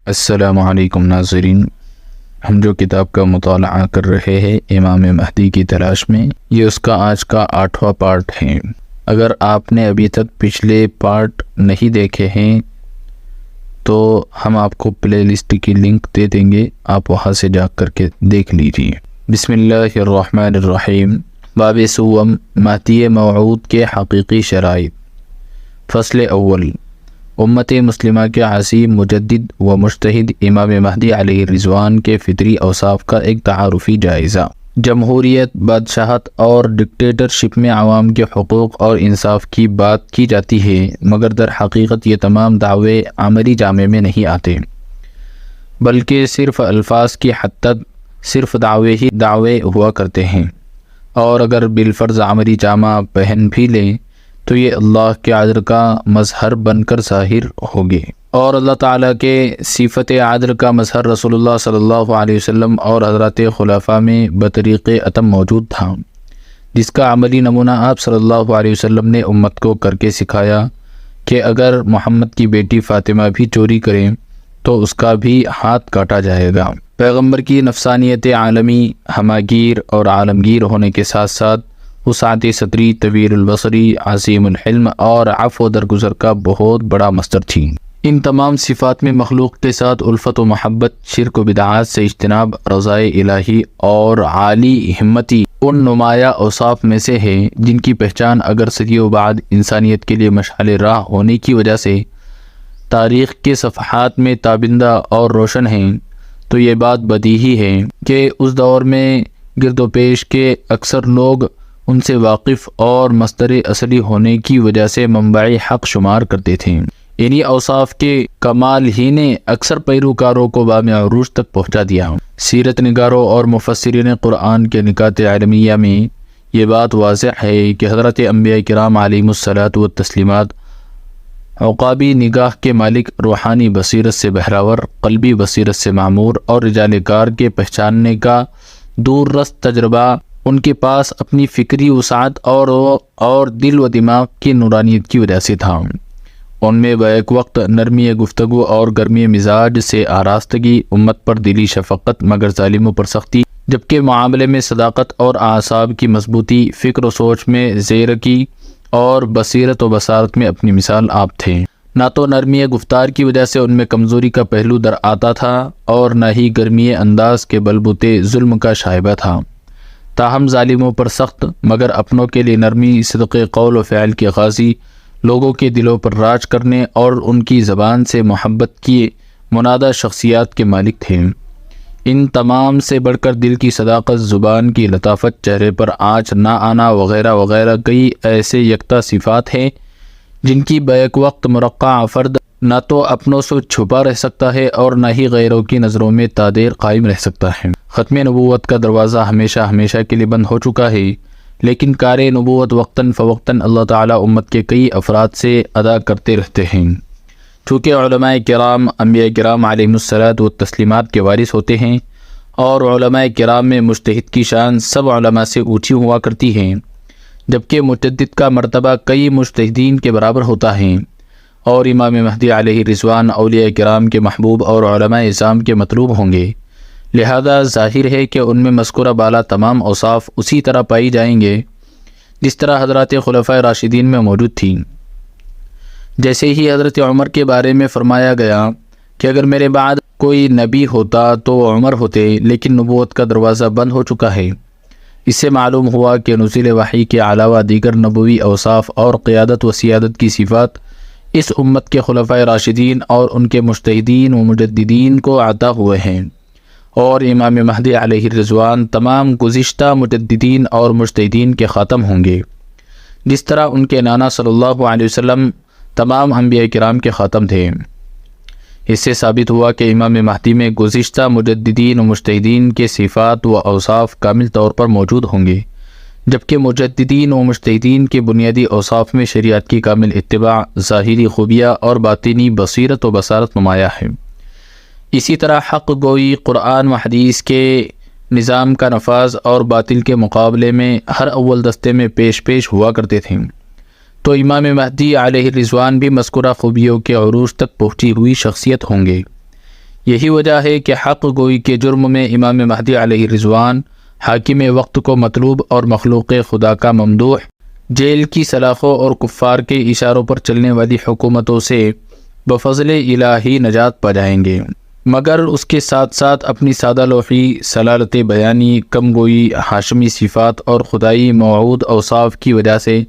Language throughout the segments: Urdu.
السلام علیکم ناظرین، ہم جو کتاب کا مطالعہ کر رہے ہیں امام مہدی کی تلاش میں، یہ اس کا آج کا 8واں پارٹ ہے۔ اگر آپ نے ابھی تک پچھلے پارٹ نہیں دیکھے ہیں تو ہم آپ کو پلے لسٹ کی لنک دے دیں گے، آپ وہاں سے جا کر کے دیکھ لیجیے۔ بسم اللہ الرحمن الرحیم۔ باب سوم، مہدی موعود کے حقیقی شرائط۔ فصل اول، امت مسلمہ کے عظیم مجدد و مجتہد امام مہدی علیہ الرضوان کے فطری اوصاف کا ایک تعارفی جائزہ۔ جمہوریت، بادشاہت اور ڈکٹیٹرشپ میں عوام کے حقوق اور انصاف کی بات کی جاتی ہے، مگر در حقیقت یہ تمام دعوے عملی جامے میں نہیں آتے، بلکہ صرف الفاظ کی حد تک صرف دعوے ہی دعوے ہوا کرتے ہیں، اور اگر بالفرض عملی جامہ پہن بھی لیں تو یہ اللہ کے عدل کا مظہر بن کر ظاہر ہوگے، اور اللہ تعالیٰ کے صفت عدل کا مظہر رسول اللہ صلی اللہ علیہ وسلم اور حضرات خلفاء میں بطریق اتم موجود تھا، جس کا عملی نمونہ آپ صلی اللہ علیہ وسلم نے امت کو کر کے سکھایا کہ اگر محمد کی بیٹی فاطمہ بھی چوری کریں تو اس کا بھی ہاتھ کاٹا جائے گا۔ پیغمبر کی نفسانیت عالمی، ہماگیر اور عالمگیر ہونے کے ساتھ ساتھ وسعت صدری، طویل البصری، عظیم الحلم اور عفو درگزر کا بہت بڑا مصدر تھی۔ ان تمام صفات میں مخلوق کے ساتھ الفت و محبت، شرک و بدعات سے اجتناب، رضائے الہی اور عالی ہمتی ان نمایاں اوصاف میں سے ہے جن کی پہچان اگر صدیوں بعد انسانیت کے لیے مشعل راہ ہونے کی وجہ سے تاریخ کے صفحات میں تابندہ اور روشن ہیں، تو یہ بات بدیہی ہے کہ اس دور میں گرد و پیش کے اکثر لوگ ان سے واقف اور مصدر اصلی ہونے کی وجہ سے منبع حق شمار کرتے تھے۔ انہی اوصاف کے کمال ہی نے اکثر پیروکاروں کو بام عروج تک پہنچا دیا۔ سیرت نگاروں اور مفسرین قرآن کے نکات علمیہ میں یہ بات واضح ہے کہ حضرت انبیاء کرام علیہم الصلاۃ والتسلیمات عقابی نگاہ کے مالک، روحانی بصیرت سے بہراور، قلبی بصیرت سے معمور اور رجال کار کے پہچاننے کا دور رس تجربہ ان کے پاس اپنی فکری وسعت اور دل و دماغ کی نورانیت کی وجہ سے تھا۔ ان میں بیک وقت نرمی گفتگو اور گرمی مزاج سے آراستگی، امت پر دلی شفقت مگر ظالموں پر سختی، جبکہ معاملے میں صداقت اور اعصاب کی مضبوطی، فکر و سوچ میں زیرکی اور بصیرت و بصارت میں اپنی مثال آپ تھے۔ نہ تو نرمی گفتار کی وجہ سے ان میں کمزوری کا پہلو در آتا تھا اور نہ ہی گرمی انداز کے بلبوتے ظلم کا شائبہ تھا، تاہم ظالموں پر سخت مگر اپنوں کے لیے نرمی، صدق قول و فعل کے غازی، لوگوں کے دلوں پر راج کرنے اور ان کی زبان سے محبت کی منادہ شخصیات کے مالک تھے۔ ان تمام سے بڑھ کر دل کی صداقت، زبان کی لطافت، چہرے پر آنچ نہ آنا وغیرہ وغیرہ کئی ایسے یکتا صفات ہیں جن کی بیک وقت مرقع فرد نہ تو اپنوں سے چھپا رہ سکتا ہے اور نہ ہی غیروں کی نظروں میں تادیر قائم رہ سکتا ہے۔ ختم نبوت کا دروازہ ہمیشہ کے لیے بند ہو چکا ہے، لیکن کار نبوت وقتاً فوقتاً اللہ تعالیٰ امت کے کئی افراد سے ادا کرتے رہتے ہیں۔ چونکہ علماء کرام انبیاء کرام علیہم الصلاۃ والتسلیمات کے وارث ہوتے ہیں، اور علماء کرام میں مجتہد کی شان سب علماء سے اونچی ہوا کرتی ہے، جبکہ مجدد کا مرتبہ کئی مجتہدین کے برابر ہوتا ہے، اور امام مہدی علیہ الرضوان اولیاء کرام کے محبوب اور علماء اعظام کے مطلوب ہوں گے، لہذا ظاہر ہے کہ ان میں مذکورہ بالا تمام اوصاف اسی طرح پائی جائیں گے جس طرح حضرات خلفاء راشدین میں موجود تھیں۔ جیسے ہی حضرت عمر کے بارے میں فرمایا گیا کہ اگر میرے بعد کوئی نبی ہوتا تو عمر ہوتے، لیکن نبوت کا دروازہ بند ہو چکا ہے، اس سے معلوم ہوا کہ نزول وحی کے علاوہ دیگر نبوی اوصاف اور قیادت و سیادت کی صفات اس امت کے خلفاء راشدین اور ان کے مجتہدین و مجددین کو عطا ہوئے ہیں، اور امام مہدی علیہ الرضوان تمام گزشتہ مجددین اور مجتہدین کے خاتم ہوں گے، جس طرح ان کے نانا صلی اللہ علیہ وسلم تمام انبیاء کرام کے خاتم تھے۔ اس سے ثابت ہوا کہ امام مہدی میں گزشتہ مجددین و مجتہدین کے صفات و اوصاف کامل طور پر موجود ہوں گے، جبکہ مجددین و مجتہدین کے بنیادی اوصاف میں شریعت کی کامل اتباع، ظاہری خوبیاں اور باطنی بصیرت و بصارت نمایاں ہے۔ اسی طرح حق گوئی، قرآن و حدیث کے نظام کا نفاذ اور باطل کے مقابلے میں ہر اول دستے میں پیش ہوا کرتے تھے، تو امام مہدی علیہ الرضوان بھی مذکورہ خوبیوں کے عروج تک پہنچی ہوئی شخصیت ہوں گے۔ یہی وجہ ہے کہ حق گوئی کے جرم میں امام مہدی علیہ رضوان حاکم وقت کو مطلوب اور مخلوق خدا کا ممدوح، جیل کی سلاخوں اور کفار کے اشاروں پر چلنے والی حکومتوں سے بفضل الہی نجات پا جائیں گے، مگر اس کے ساتھ ساتھ اپنی سادہ لوحی سلالت بیانی، کم گوئی ہاشمی صفات اور خدائی موعود اوصاف کی وجہ سے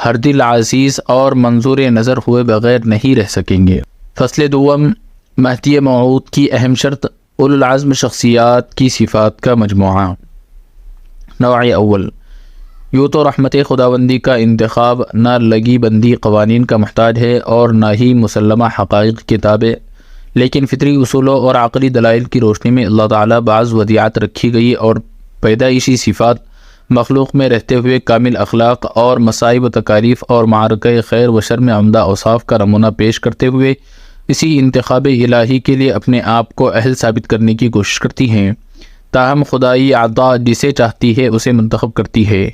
ہر دل عزیز اور منظور نظر ہوئے بغیر نہیں رہ سکیں گے۔ فصل دوم، مہدی موعود کی اہم شرط اولو العزم شخصیات کی صفات کا مجموعہ۔ نوع اول، یوں تو رحمت خداوندی کا انتخاب نہ لگی بندی قوانین کا محتاج ہے اور نہ ہی مسلمہ حقائق کی تابع، لیکن فطری اصولوں اور عقلی دلائل کی روشنی میں اللہ تعالیٰ بعض ودیعات رکھی گئی اور پیدائشی صفات مخلوق میں رہتے ہوئے کامل اخلاق اور مصائب و تکالیف اور معرکہ خیر و شر میں عمدہ اوصاف کا نمونہ پیش کرتے ہوئے اسی انتخاب الہی کے لیے اپنے آپ کو اہل ثابت کرنے کی کوشش کرتی ہیں، تاہم خدائی عطا جسے چاہتی ہے اسے منتخب کرتی ہے۔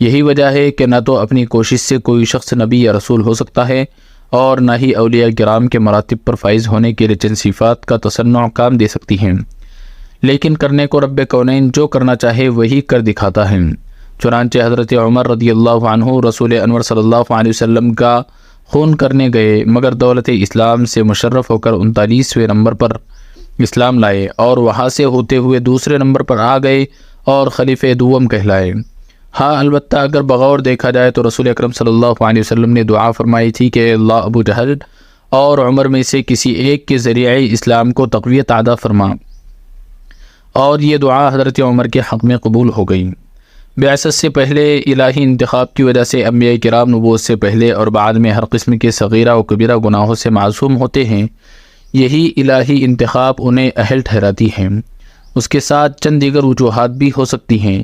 یہی وجہ ہے کہ نہ تو اپنی کوشش سے کوئی شخص نبی یا رسول ہو سکتا ہے اور نہ ہی اولیاء کرام کے مراتب پر فائز ہونے کے لیے چند صفات کا تصنع کام دے سکتی ہیں، لیکن کرنے کو رب کونین جو کرنا چاہے وہی کر دکھاتا ہے۔ چنانچہ حضرت عمر رضی اللہ عنہ رسول انور صلی اللہ علیہ وسلم کا خون کرنے گئے، مگر دولت اسلام سے مشرف ہو کر 39ویں نمبر پر اسلام لائے اور وہاں سے ہوتے ہوئے دوسرے نمبر پر آ گئے اور خلیفہ دوم کہلائے۔ ہاں البتہ اگر بغور دیکھا جائے تو رسول اکرم صلی اللہ علیہ وسلم نے دعا فرمائی تھی کہ اللہ ابو جہل اور عمر میں سے کسی ایک کے ذریعہ اسلام کو تقویت عطا فرما، اور یہ دعا حضرت عمر کے حق میں قبول ہو گئی۔ بعثت سے پہلے الہی انتخاب کی وجہ سے انبیاء کرام نبوت سے پہلے اور بعد میں ہر قسم کے صغیرہ و کبیرہ گناہوں سے معصوم ہوتے ہیں، یہی الہی انتخاب انہیں اہل ٹھہراتی ہیں۔ اس کے ساتھ چند دیگر وجوہات بھی ہو سکتی ہیں،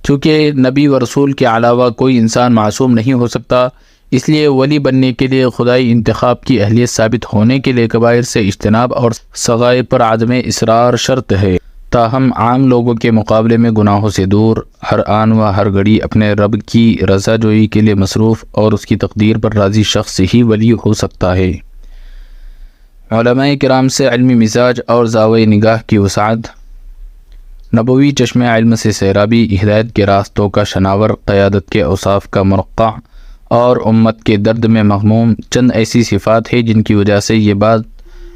چونکہ نبی و رسول کے علاوہ کوئی انسان معصوم نہیں ہو سکتا، اس لیے ولی بننے کے لیے خدائی انتخاب کی اہلیت ثابت ہونے کے لیے کبائر سے اجتناب اور صغائر پر عدم اصرار شرط ہے۔ تاہم عام لوگوں کے مقابلے میں گناہوں سے دور، ہر آن و ہر گھڑی اپنے رب کی رضا جوئی کے لیے مصروف اور اس کی تقدیر پر راضی شخص ہی ولی ہو سکتا ہے۔ علماء کرام سے علمی مزاج اور زاویہ نگاہ کی وسعت، نبوی چشمہ علم سے سیرابی، ہدایت کے راستوں کا شناور، قیادت کے اوصاف کا مرقع اور امت کے درد میں مغموم، چند ایسی صفات ہیں جن کی وجہ سے یہ بات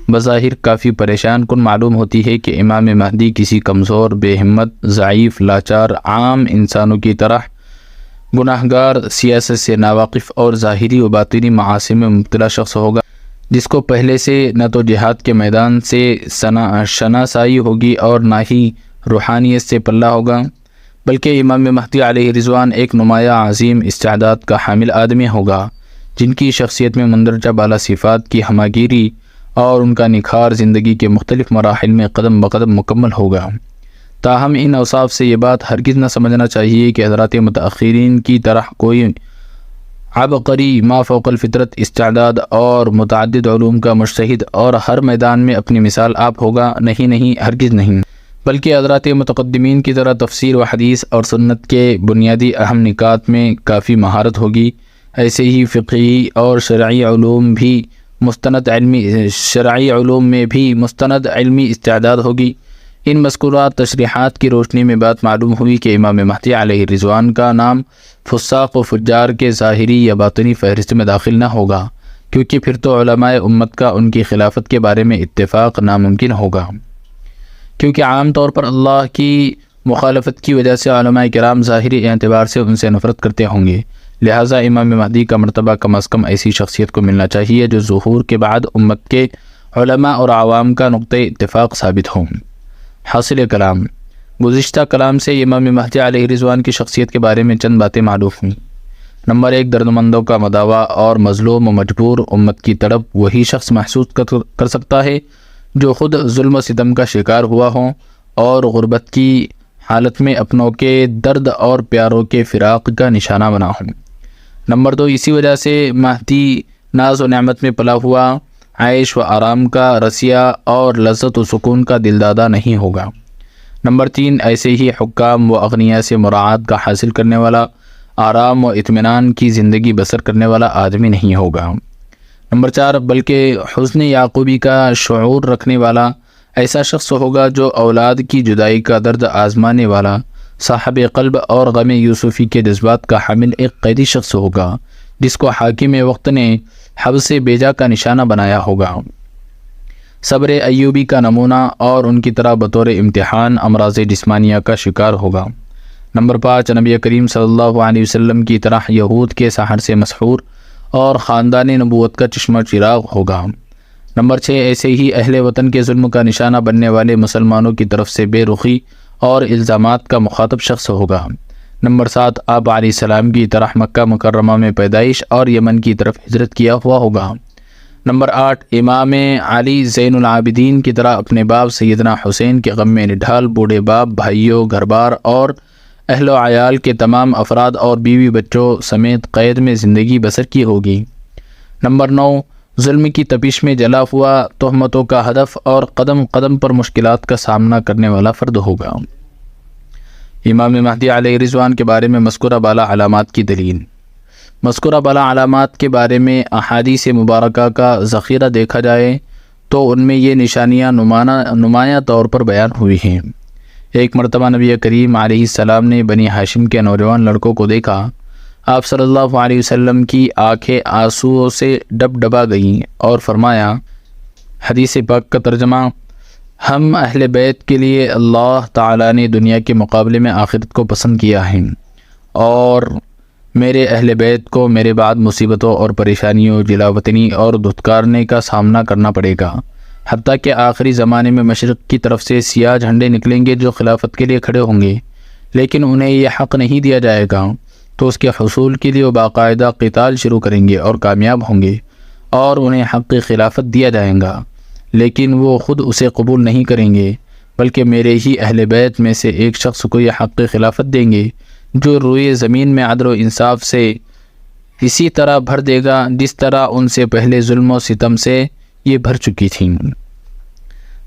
بظاہر کافی پریشان کن معلوم ہوتی ہے کہ امام مہدی کسی کمزور، بے ہمت، ضعیف، لاچار، عام انسانوں کی طرح گناہگار، سیاست سے ناواقف اور ظاہری و باطنی معاصی میں مبتلا شخص ہوگا، جس کو پہلے سے نہ تو جہاد کے میدان سے شناسائی ہوگی اور نہ ہی روحانیت سے پلہ ہوگا، بلکہ امام مہدی علیہ رضوان ایک نمایاں عظیم استعداد کا حامل آدمی ہوگا، جن کی شخصیت میں مندرجہ بالا صفات کی ہماگیری اور ان کا نکھار زندگی کے مختلف مراحل میں قدم بقدم مکمل ہوگا۔ تاہم ان اوصاف سے یہ بات ہرگز نہ سمجھنا چاہیے کہ حضرات متأخرین کی طرح کوئی عبقری، ما فوق الفطرت استعداد اور متعدد علوم کا مجتہد اور ہر میدان میں اپنی مثال آپ ہوگا، نہیں، ہرگز نہیں، بلکہ حضرات متقدمین کی طرح تفسیر و حدیث اور سنت کے بنیادی اہم نکات میں کافی مہارت ہوگی، ایسے ہی فقہی اور شرعی علوم میں بھی مستند علمی استعداد ہوگی۔ ان مذکورات تشریحات کی روشنی میں بات معلوم ہوئی کہ امام مہدی علیہ رضوان کا نام فساق و فجار کے ظاہری یا باطنی فہرست میں داخل نہ ہوگا، کیونکہ پھر تو علماء امت کا ان کی خلافت کے بارے میں اتفاق ناممکن ہوگا، کیونکہ عام طور پر اللہ کی مخالفت کی وجہ سے علماء کرام ظاہری اعتبار سے ان سے نفرت کرتے ہوں گے، لہٰذا امام مہدی کا مرتبہ کم از کم ایسی شخصیت کو ملنا چاہیے جو ظہور کے بعد امت کے علماء اور عوام کا نقطہ اتفاق ثابت ہوں۔ حاصل کلام، گزشتہ کلام سے امام مہدی علیہ رضوان کی شخصیت کے بارے میں چند باتیں معلوم ہوئیں۔ نمبر 1، دردمندوں کا مداوا اور مظلوم و مجبور امت کی طرف وہی شخص محسوس کر سکتا ہے جو خود ظلم و ستم کا شکار ہوا ہو اور غربت کی حالت میں اپنوں کے درد اور پیاروں کے فراق کا نشانہ بنا ہو۔ نمبر 2، اسی وجہ سے مہدی ناز و نعمت میں پلا ہوا، عیش و آرام کا رسیا اور لذت و سکون کا دلدادہ نہیں ہوگا۔ نمبر 3، ایسے ہی حکام و اغنیاء سے مراعات کا حاصل کرنے والا، آرام و اطمینان کی زندگی بسر کرنے والا آدمی نہیں ہوگا۔ نمبر 4، بلکہ حسن یعقوبی کا شعور رکھنے والا، ایسا شخص ہوگا جو اولاد کی جدائی کا درد آزمانے والا، صاحب قلب اور غم یوسفی کے جذبات کا حامل ایک قیدی شخص ہوگا، جس کو حاکم وقت نے حبس بیجا کا نشانہ بنایا ہوگا۔ صبر ایوبی کا نمونہ اور ان کی طرح بطور امتحان امراض جسمانیہ کا شکار ہوگا۔ نمبر 5، نبی کریم صلی اللہ علیہ وسلم کی طرح یہود کے سحر سے مسحور اور خاندان نبوت کا چشمہ چراغ ہوگا۔ نمبر 6، ایسے ہی اہل وطن کے ظلم کا نشانہ بننے والے مسلمانوں کی طرف سے بے رخی اور الزامات کا مخاطب شخص ہوگا۔ نمبر 7، آپ علیہ السلام کی طرح مکہ مکرمہ میں پیدائش اور یمن کی طرف ہجرت کیا ہوا ہوگا۔ نمبر 8، امام علی زین العابدین کی طرح اپنے باپ سیدنا حسین کے غم میں نڈھال بوڑھے باپ، بھائیوں، گھر بار اور اہل و عیال کے تمام افراد اور بیوی بچوں سمیت قید میں زندگی بسر کی ہوگی۔ نمبر 9، ظلم کی تپش میں جلا ہوا، تہمتوں کا ہدف اور قدم قدم پر مشکلات کا سامنا کرنے والا فرد ہوگا۔ امام مہدی علیہ رضوان کے بارے میں مذکورہ بالا علامات کی دلیل۔ مذکورہ بالا علامات کے بارے میں احادیث مبارکہ کا ذخیرہ دیکھا جائے تو ان میں یہ نشانیاں نمایاں طور پر بیان ہوئی ہیں۔ ایک مرتبہ نبی کریم علیہ السلام نے بنی ہاشم کے نوجوان لڑکوں کو دیکھا۔ آپ صلی اللہ علیہ وسلم کی آنکھیں آنسوؤں سے ڈبڈبا گئیں اور فرمایا، حدیث پاک کا ترجمہ، ہم اہل بیت کے لیے اللہ تعالیٰ نے دنیا کے مقابلے میں آخرت کو پسند کیا ہے، اور میرے اہل بیت کو میرے بعد مصیبتوں اور پریشانیوں، جلا وطنی اور دھتکارنے کا سامنا کرنا پڑے گا، حتیٰ کہ آخری زمانے میں مشرق کی طرف سے سیاہ جھنڈے نکلیں گے جو خلافت کے لیے کھڑے ہوں گے، لیکن انہیں یہ حق نہیں دیا جائے گا، تو اس کے حصول کے لیے وہ باقاعدہ قتال شروع کریں گے اور کامیاب ہوں گے، اور انہیں حق خلافت دیا جائے گا، لیکن وہ خود اسے قبول نہیں کریں گے، بلکہ میرے ہی اہل بیت میں سے ایک شخص کو یہ حق خلافت دیں گے جو روئے زمین میں عدل و انصاف سے اسی طرح بھر دے گا جس طرح ان سے پہلے ظلم و ستم سے یہ بھر چکی تھیں۔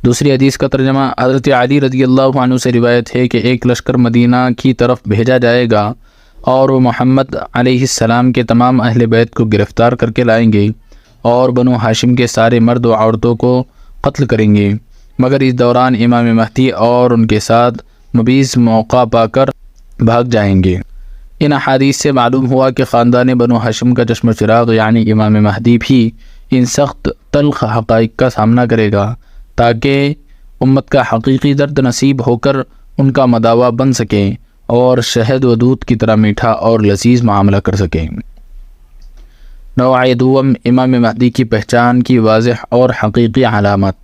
دوسری حدیث کا ترجمہ، حضرت علی رضی اللہ عنہ سے روایت ہے کہ ایک لشکر مدینہ کی طرف بھیجا جائے گا اور وہ محمد علیہ السلام کے تمام اہل بیت کو گرفتار کر کے لائیں گے اور بنو ہاشم کے سارے مرد و عورتوں کو قتل کریں گے، مگر اس دوران امام مہدی اور ان کے ساتھ مبیز موقع پا کر بھاگ جائیں گے۔ ان احادیث سے معلوم ہوا کہ خاندان بنو ہاشم کا چشم چراغ یعنی امام مہدی بھی ان سخت تلخ حقائق کا سامنا کرے گا تاکہ امت کا حقیقی درد نصیب ہو کر ان کا مداوا بن سکیں اور شہد و دودھ کی طرح میٹھا اور لذیذ معاملہ کر سکیں۔ نوع دوم، امام مہدی کی پہچان کی واضح اور حقیقی علامات۔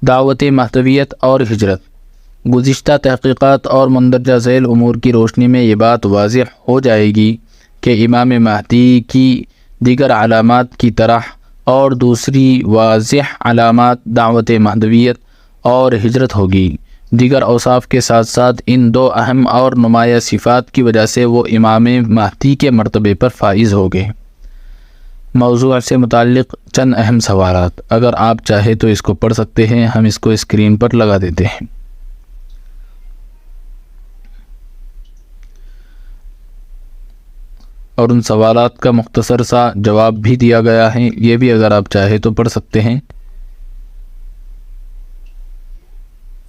دعوت مہدویت اور ہجرت۔ گزشتہ تحقیقات اور مندرجہ ذیل امور کی روشنی میں یہ بات واضح ہو جائے گی کہ امام مہدی کی دیگر علامات کی طرح اور دوسری واضح علامات دعوت مہدویت اور ہجرت ہوگی۔ دیگر اوصاف کے ساتھ ساتھ ان دو اہم اور نمایاں صفات کی وجہ سے وہ امام مہدی کے مرتبے پر فائز ہوگے۔ موضوع سے متعلق چند اہم سوالات، اگر آپ چاہیں تو اس کو پڑھ سکتے ہیں، ہم اس کو اسکرین پر لگا دیتے ہیں۔ اور ان سوالات کا مختصر سا جواب بھی دیا گیا ہے، یہ بھی اگر آپ چاہیں تو پڑھ سکتے ہیں۔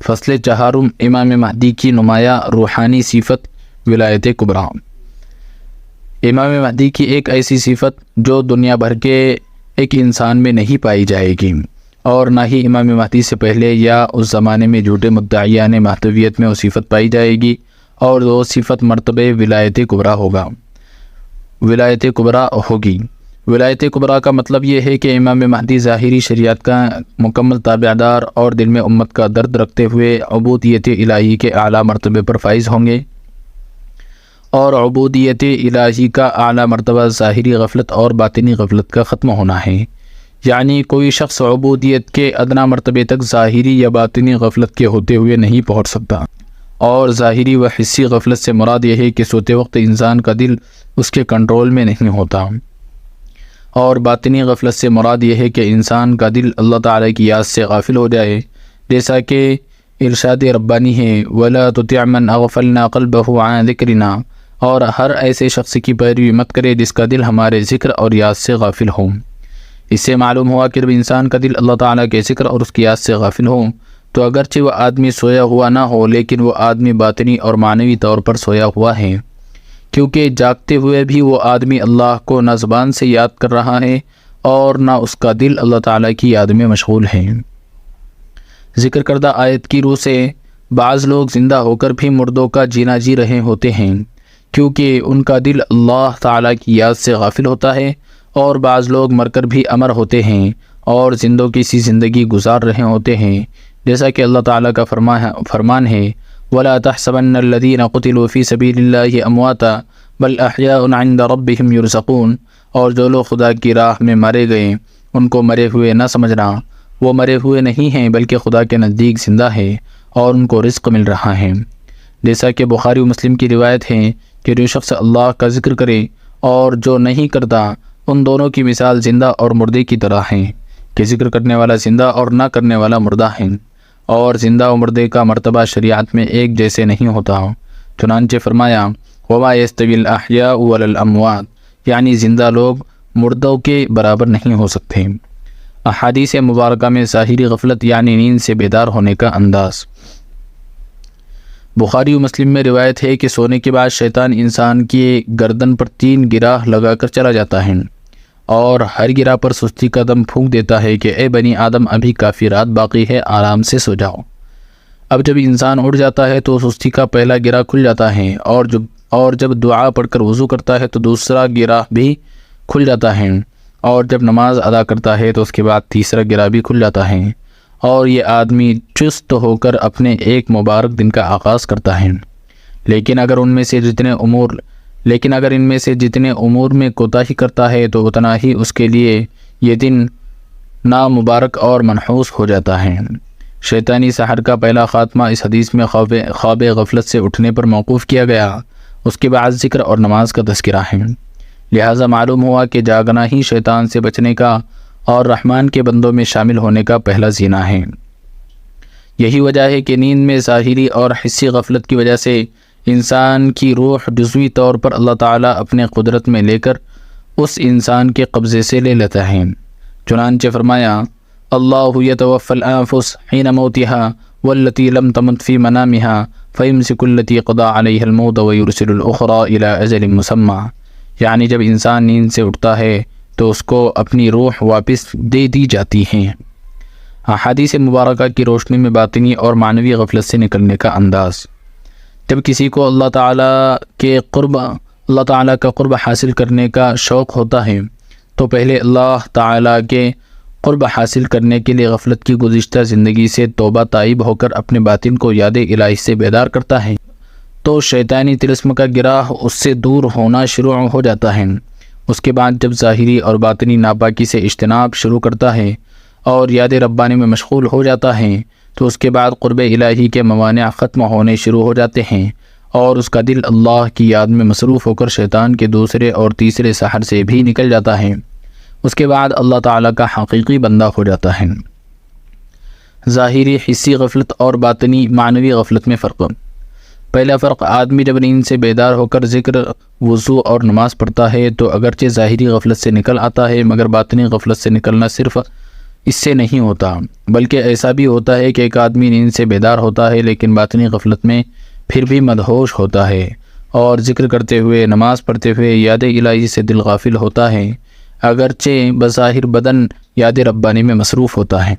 فصل چہارم، امام مہدی کی نمایاں روحانی صفت ولایت کبریٰ۔ امام مہدی کی ایک ایسی صفت جو دنیا بھر کے ایک انسان میں نہیں پائی جائے گی، اور نہ ہی امام مہدی سے پہلے یا اس زمانے میں جھوٹے مدعیان مہدویت میں وہ صفت پائی جائے گی، اور وہ صفت مرتبہ ولایت کبریٰ ہوگا، ولایت کبریٰ ہوگی۔ ولایت کبریٰ کا مطلب یہ ہے کہ امام مہدی ظاہری شریعت کا مکمل تابع دار اور دل میں امت کا درد رکھتے ہوئے عبودیت الہی کے اعلیٰ مرتبے پر فائز ہوں گے، اور عبودیت الہی کا اعلیٰ مرتبہ ظاہری غفلت اور باطنی غفلت کا ختم ہونا ہے، یعنی کوئی شخص عبودیت کے ادنا مرتبے تک ظاہری یا باطنی غفلت کے ہوتے ہوئے نہیں پہنچ سکتا، اور ظاہری و حسی غفلت سے مراد یہ ہے کہ سوتے وقت انسان کا دل اس کے کنٹرول میں نہیں ہوتا، اور باطنی غفلت سے مراد یہ ہے کہ انسان کا دل اللہ تعالیٰ کی یاد سے غافل ہو جائے، جیسا کہ ارشاد ربانی ہے وَلَا تُطِعْ مَنْ أَغْفَلْنَا قَلْبَهُ عَنْ ذِكْرِنَا، اور ہر ایسے شخص کی پیروی مت کرے جس کا دل ہمارے ذکر اور یاد سے غافل ہو۔ اس سے معلوم ہوا کہ جب انسان کا دل اللہ تعالیٰ کے ذکر اور اس کی یاد سے غافل ہو تو اگرچہ وہ آدمی سویا ہوا نہ ہو لیکن وہ آدمی باطنی اور معنوی طور پر سویا ہوا ہے، کیونکہ جاگتے ہوئے بھی وہ آدمی اللہ کو نہ زبان سے یاد کر رہا ہے اور نہ اس کا دل اللہ تعالیٰ کی یاد میں مشغول ہے۔ ذکر کردہ آیت کی روح سے بعض لوگ زندہ ہو کر بھی مردوں کا جینا جی رہے ہوتے ہیں، کیونکہ ان کا دل اللہ تعالیٰ کی یاد سے غافل ہوتا ہے، اور بعض لوگ مر کر بھی امر ہوتے ہیں اور زندوں کی سی زندگی گزار رہے ہوتے ہیں، جیسا کہ اللہ تعالیٰ کا فرمان ہے وَلَا تَحْسَبَنَّ الَّذِينَ قُتِلُوا فِي سَبِيلِ اللَّهِ أَمْوَاتًا بَلْ أَحْيَاءٌ عِندَ رَبِّهِمْ يُرْزَقُونَ، اور جو لوگ خدا کی راہ میں مارے گئے ان کو مرے ہوئے نہ سمجھنا، وہ مرے ہوئے نہیں ہیں بلکہ خدا کے نزدیک زندہ ہے اور ان کو رزق مل رہا ہے۔ جیسا کہ بخاری و مسلم کی روایت ہے کہ جو شخص اللہ کا ذکر کرے اور جو نہیں کرتا ان دونوں کی مثال زندہ اور مردے کی طرح ہیں، کہ ذکر کرنے والا زندہ اور نہ کرنے والا مردہ ہیں، اور زندہ و مردے کا مرتبہ شریعت میں ایک جیسے نہیں ہوتا۔ چنانچہ فرمایا وَمَا يَسْتَوِي الْأَحْيَاءُ وَلَا الْأَمْوَاتُ، یعنی زندہ لوگ مردوں کے برابر نہیں ہو سکتے۔ احادیث مبارکہ میں ظاہری غفلت یعنی نیند سے بیدار ہونے کا انداز۔ بخاری و مسلم میں روایت ہے کہ سونے کے بعد شیطان انسان کی گردن پر 3 گرہ لگا کر چلا جاتا ہے اور ہر گرہ پر سستی کا دم پھونک دیتا ہے کہ اے بنی آدم ابھی کافی رات باقی ہے، آرام سے سو جاؤ۔ اب جب انسان اٹھ جاتا ہے تو سستی کا پہلا گرہ کھل جاتا ہے، اور جب دعا پڑھ کر وضو کرتا ہے تو دوسرا گرہ بھی کھل جاتا ہے، اور جب نماز ادا کرتا ہے تو اس کے بعد تیسرا گرہ بھی کھل جاتا ہے، اور یہ آدمی چست ہو کر اپنے ایک مبارک دن کا آغاز کرتا ہے۔ لیکن اگر ان میں سے جتنے امور میں کوتاہی کرتا ہے تو اتنا ہی اس کے لیے یہ دن نامبارک اور منحوس ہو جاتا ہے۔ شیطانی سحر کا پہلا خاتمہ اس حدیث میں خواب غفلت سے اٹھنے پر موقوف کیا گیا، اس کے بعد ذکر اور نماز کا تذکرہ ہے۔ لہٰذا معلوم ہوا کہ جاگنا ہی شیطان سے بچنے کا اور رحمان کے بندوں میں شامل ہونے کا پہلا زینہ ہے۔ یہی وجہ ہے کہ نیند میں ظاہری اور حسی غفلت کی وجہ سے انسان کی روح جزوی طور پر اللہ تعالیٰ اپنے قدرت میں لے کر اس انسان کے قبضے سے لے لیتا ہے۔ چنانچہ فرمایا اللہ یتوفی الانفس حین موتها واللتی لم تمت فی منامها فیمسک التی قضی علیها الموت ویرسل الاخرى الی اجل مسمى، یعنی جب انسان نیند سے اٹھتا ہے تو اس کو اپنی روح واپس دے دی جاتی ہیں۔ احادیث مبارکہ کی روشنی میں باطنی اور معنوی غفلت سے نکلنے کا انداز۔ جب کسی کو اللہ تعالیٰ کا قرب حاصل کرنے کا شوق ہوتا ہے تو پہلے اللہ تعالیٰ کے قرب حاصل کرنے کے لیے غفلت کی گزشتہ زندگی سے توبہ تائب ہو کر اپنے باطن کو یاد الہی سے بیدار کرتا ہے، تو شیطانی طلسم کا گرہ اس سے دور ہونا شروع ہو جاتا ہے۔ اس کے بعد جب ظاہری اور باطنی ناپاکی سے اجتناب شروع کرتا ہے اور یاد ربانی میں مشغول ہو جاتا ہے تو اس کے بعد قرب الہی کے موانع ختم ہونے شروع ہو جاتے ہیں، اور اس کا دل اللہ کی یاد میں مصروف ہو کر شیطان کے دوسرے اور تیسرے سحر سے بھی نکل جاتا ہے۔ اس کے بعد اللہ تعالیٰ کا حقیقی بندہ ہو جاتا ہے۔ ظاہری حسی غفلت اور باطنی معنوی غفلت میں فرق۔ پہلا فرق، آدمی جب نیند سے بیدار ہو کر ذکر، وضو اور نماز پڑھتا ہے تو اگرچہ ظاہری غفلت سے نکل آتا ہے مگر باطنی غفلت سے نکلنا صرف اس سے نہیں ہوتا، بلکہ ایسا بھی ہوتا ہے کہ ایک آدمی نیند سے بیدار ہوتا ہے لیکن باطنی غفلت میں پھر بھی مدہوش ہوتا ہے اور ذکر کرتے ہوئے، نماز پڑھتے ہوئے یاد الہی سے دل غافل ہوتا ہے، اگرچہ بظاہر بدن یاد ربانی میں مصروف ہوتا ہے۔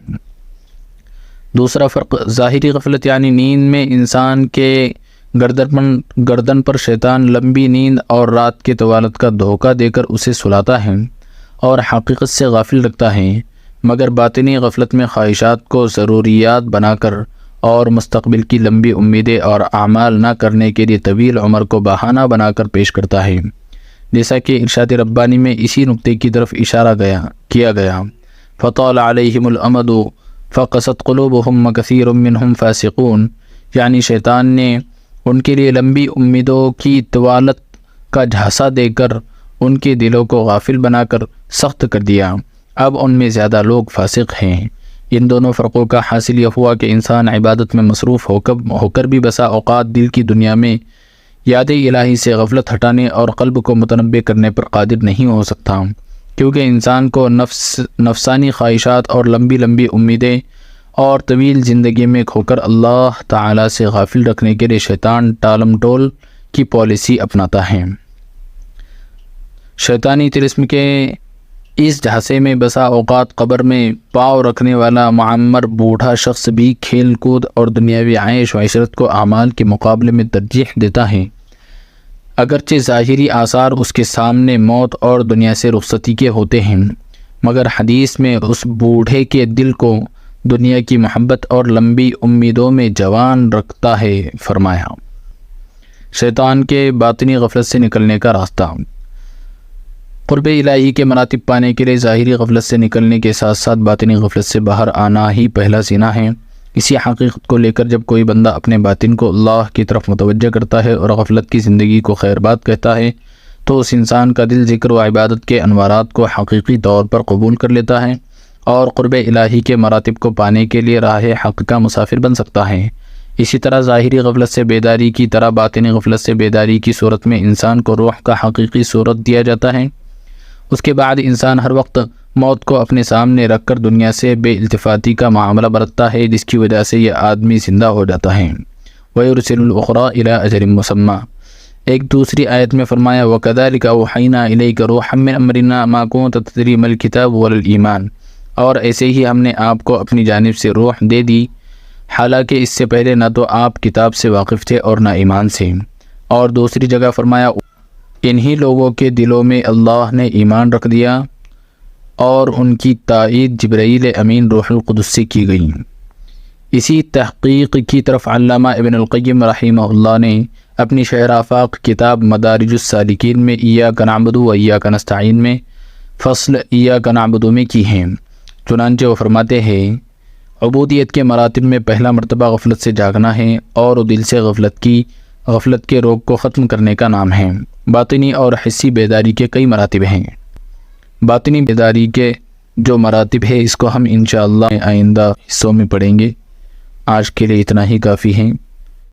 دوسرا فرق، ظاہری غفلت یعنی نیند میں انسان کے گردن پر شیطان لمبی نیند اور رات کے طوالت کا دھوکہ دے کر اسے سلاتا ہے اور حقیقت سے غافل رکھتا ہے، مگر باطنی غفلت میں خواہشات کو ضروریات بنا کر اور مستقبل کی لمبی امیدیں اور اعمال نہ کرنے کے لیے طویل عمر کو بہانہ بنا کر پیش کرتا ہے، جیسا کہ ارشاد ربانی میں اسی نقطے کی طرف اشارہ کیا گیا فطال علیہم الامد فقست قلوبہم وکثیر منہم فاسقون، یعنی شیطان نے ان کے لیے لمبی امیدوں کی طوالت کا جھانسا دے کر ان کے دلوں کو غافل بنا کر سخت کر دیا، اب ان میں زیادہ لوگ فاسق ہیں۔ ان دونوں فرقوں کا حاصل یہ ہوا کہ انسان عبادت میں مصروف ہو کر بھی بسا اوقات دل کی دنیا میں یاد الہی سے غفلت ہٹانے اور قلب کو متنبع کرنے پر قادر نہیں ہو سکتا، کیونکہ انسان کو نفسانی خواہشات اور لمبی لمبی امیدیں اور طویل زندگی میں کھو کر اللہ تعالیٰ سے غافل رکھنے کے لیے شیطان ٹالم ٹول کی پالیسی اپناتا ہے۔ شیطانی طلسم کے اس جھانسے میں بسا اوقات قبر میں پاؤں رکھنے والا معمر بوڑھا شخص بھی کھیل کود اور دنیاوی عیش و عشرت کو اعمال کے مقابلے میں ترجیح دیتا ہے، اگرچہ ظاہری آثار اس کے سامنے موت اور دنیا سے رخصتی کے ہوتے ہیں، مگر حدیث میں اس بوڑھے کے دل کو دنیا کی محبت اور لمبی امیدوں میں جوان رکھتا ہے۔ فرمایا، شیطان کے باطنی غفلت سے نکلنے کا راستہ۔ قرب الہی کے مراتب پانے کے لیے ظاہری غفلت سے نکلنے کے ساتھ ساتھ باطنی غفلت سے باہر آنا ہی پہلا زینہ ہے۔ اسی حقیقت کو لے کر جب کوئی بندہ اپنے باطن کو اللہ کی طرف متوجہ کرتا ہے اور غفلت کی زندگی کو خیر بات کہتا ہے تو اس انسان کا دل ذکر و عبادت کے انوارات کو حقیقی طور پر قبول کر لیتا ہے اور قرب الہی کے مراتب کو پانے کے لیے راہ حق کا مسافر بن سکتا ہے۔ اسی طرح ظاہری غفلت سے بیداری کی طرح باطنی غفلت سے بیداری کی صورت میں انسان کو روح کا حقیقی صورت دیا جاتا ہے۔ اس کے بعد انسان ہر وقت موت کو اپنے سامنے رکھ کر دنیا سے بے التفاتی کا معاملہ برتتا ہے، جس کی وجہ سے یہ آدمی زندہ ہو جاتا ہے۔ وَيُرْسِلُ الْأُخْرَى إِلَىٰ أَجَلٍ مُّسَمًّى۔ ایک دوسری آیت میں فرمایا وَكَذَلِكَ أَوْحَيْنَا إِلَيْكَ رُوحًا مِّنْ أَمْرِنَا مَا كُنتَ تَدْرِي مَا الْكِتَابُ وَلَا الْإِيمَانُ، اور ایسے ہی ہم نے آپ کو اپنی جانب سے روح دے دی، حالانکہ اس سے پہلے نہ تو آپ کتاب سے واقف تھے اور نہ ایمان سے۔ اور دوسری جگہ فرمایا انہی لوگوں کے دلوں میں اللہ نے ایمان رکھ دیا اور ان کی تائید جبرائیل امین روح القدس سے کی گئی۔ اسی تحقیق کی طرف علامہ ابن القیم رحمہ اللہ نے اپنی شرح آفاق کتاب مدارج السالکین میں ایاک نعبد و ایاک نستعین میں فصل ایاک نعبد میں کی ہیں۔ چنانچہ وہ فرماتے ہیں عبودیت کے مراتب میں پہلا مرتبہ غفلت سے جاگنا ہے اور دل سے غفلت کے روگ کو ختم کرنے کا نام ہے۔ باطنی اور حسی بیداری کے کئی مراتب ہیں۔ باطنی بیداری کے جو مراتب ہے اس کو ہم انشاءاللہ آئندہ حصوں میں پڑھیں گے۔ آج کے لیے اتنا ہی کافی ہے۔